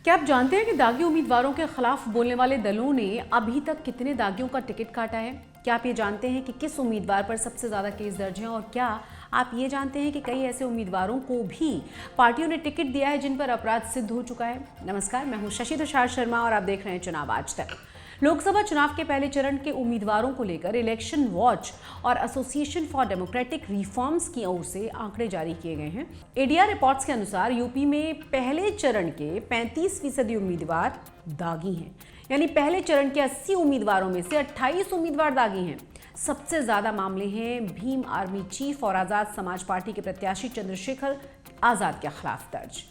क्या आप जानते हैं कि दागी उम्मीदवारों के खिलाफ बोलने वाले दलों ने अभी तक कितने दागियों का टिकट काटा है? क्या आप ये जानते हैं कि किस उम्मीदवार पर सबसे ज़्यादा केस दर्ज हैं? और क्या आप ये जानते हैं कि कई ऐसे उम्मीदवारों को भी पार्टियों ने टिकट दिया है जिन पर अपराध सिद्ध हो चुका है? नमस्कार, मैं हूँ शशि तुषार शर्मा और आप देख रहे हैं चुनाव आज तक। लोकसभा चुनाव के पहले चरण के उम्मीदवारों को लेकर इलेक्शन वॉच और एसोसिएशन फॉर डेमोक्रेटिक रिफॉर्म्स की ओर से आंकड़े जारी किए गए हैं। एडीआर रिपोर्ट्स के अनुसार यूपी में पहले चरण के 35% उम्मीदवार दागी हैं, यानी पहले चरण के 80 उम्मीदवारों में से 28 उम्मीदवार दागी हैं। सबसे ज्यादा मामले हैं भीम आर्मी चीफ और आजाद समाज पार्टी के प्रत्याशी चंद्रशेखर आजाद के खिलाफ दर्ज।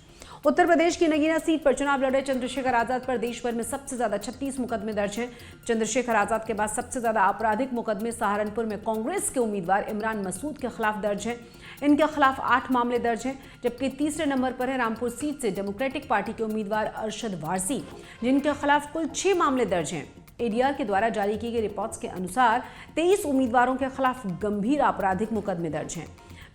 उत्तर प्रदेश की नगीना सीट पर चुनाव लड़े चंद्रशेखर आजाद पर देश भर में सबसे ज्यादा 36 मुकदमे दर्ज हैं। चंद्रशेखर आजाद के बाद सबसे ज्यादा आपराधिक मुकदमे सहारनपुर में कांग्रेस के उम्मीदवार इमरान मसूद के खिलाफ दर्ज हैं। इनके खिलाफ 8 मामले दर्ज हैं, जबकि तीसरे नंबर पर है रामपुर सीट से डेमोक्रेटिक पार्टी के उम्मीदवार अरशद वारसी, जिनके खिलाफ कुल 6 मामले दर्ज हैं। एडीआर के द्वारा जारी की गई रिपोर्ट्स के अनुसार 23 उम्मीदवारों के खिलाफ गंभीर आपराधिक मुकदमे दर्ज हैं।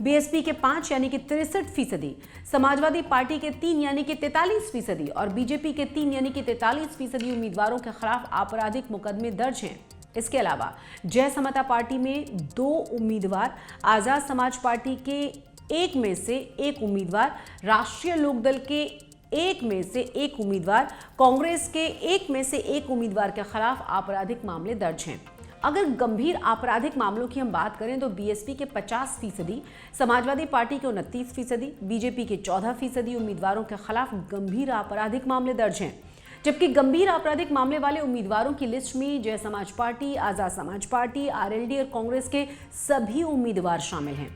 बीएसपी के 5 यानी कि 63%, समाजवादी पार्टी के 3 यानी कि 43% और बीजेपी के 3 यानी कि 43% उम्मीदवारों के खिलाफ आपराधिक मुकदमे दर्ज हैं। इसके अलावा जय समता पार्टी में 2 उम्मीदवार, आजाद समाज पार्टी के 1 में से 1 उम्मीदवार, राष्ट्रीय लोकदल के 1 में से 1 उम्मीदवार, कांग्रेस के 1 में से 1 उम्मीदवार के खिलाफ आपराधिक मामले दर्ज हैं। अगर गंभीर आपराधिक मामलों की हम बात करें तो बीएसपी के 50%, समाजवादी पार्टी के 29%, बीजेपी के 14% उम्मीदवारों के खिलाफ गंभीर आपराधिक मामले दर्ज हैं। जबकि गंभीर आपराधिक मामले वाले उम्मीदवारों की लिस्ट में जय समाज party, Azad Samaj party, RLD और कांग्रेस के सभी उम्मीदवार शामिल हैं।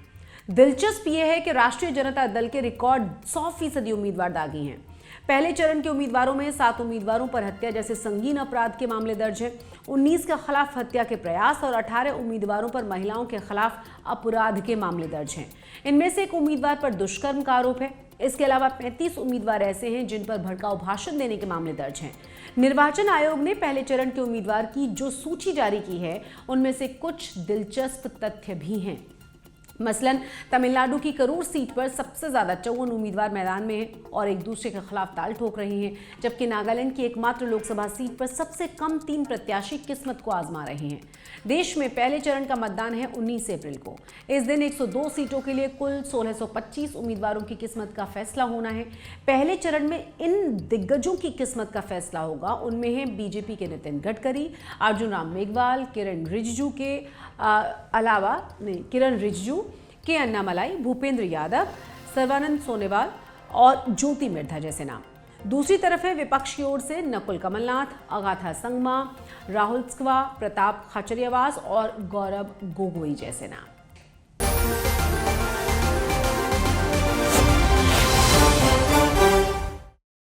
दिलचस्प यह है कि राष्ट्रीय जनता दल के रिकॉर्ड 100% उम्मीदवार दागी हैं। पहले चरण के उम्मीदवारों में 7 उम्मीदवारों पर हत्या जैसे संगीन अपराध के मामले दर्ज हैं, 19 के खिलाफ हत्या के प्रयास और 18 उम्मीदवारों पर महिलाओं के खिलाफ अपराध के मामले दर्ज हैं। इनमें से 1 उम्मीदवार पर दुष्कर्म का आरोप है। इसके अलावा 35 उम्मीदवार ऐसे हैं जिन पर भड़काऊ भाषण देने के मामले दर्ज हैं। निर्वाचन आयोग ने पहले चरण के उम्मीदवार की जो सूची जारी की है उनमें से कुछ दिलचस्प तथ्य भी हैं। मसलन तमिलनाडु की करूर सीट पर सबसे ज्यादा 54 उम्मीदवार मैदान में हैं और एक दूसरे के खिलाफ ताल ठोक रहे हैं, जबकि नागालैंड की एकमात्र लोकसभा सीट पर सबसे कम 3 प्रत्याशी किस्मत को आजमा रहे हैं। देश में पहले चरण का मतदान है 19 अप्रैल को। इस दिन 102 सीटों के लिए कुल 1625 उम्मीदवारों की किस्मत का फैसला होना है। पहले चरण में इन दिग्गजों की किस्मत का फैसला होगा। उनमें है बीजेपी के नितिन गडकरी, अर्जुन राम मेघवाल, किरण रिजिजू के अन्नामलाई, भूपेंद्र यादव, सर्बानंद सोनोवाल और ज्योति मिर्धा जैसे नाम। दूसरी तरफ है विपक्ष की ओर से नकुल कमलनाथ, अगाथा संगमा, राहुल स्क्वा, प्रताप खाचरियावास और गौरव गोगोई जैसे नाम।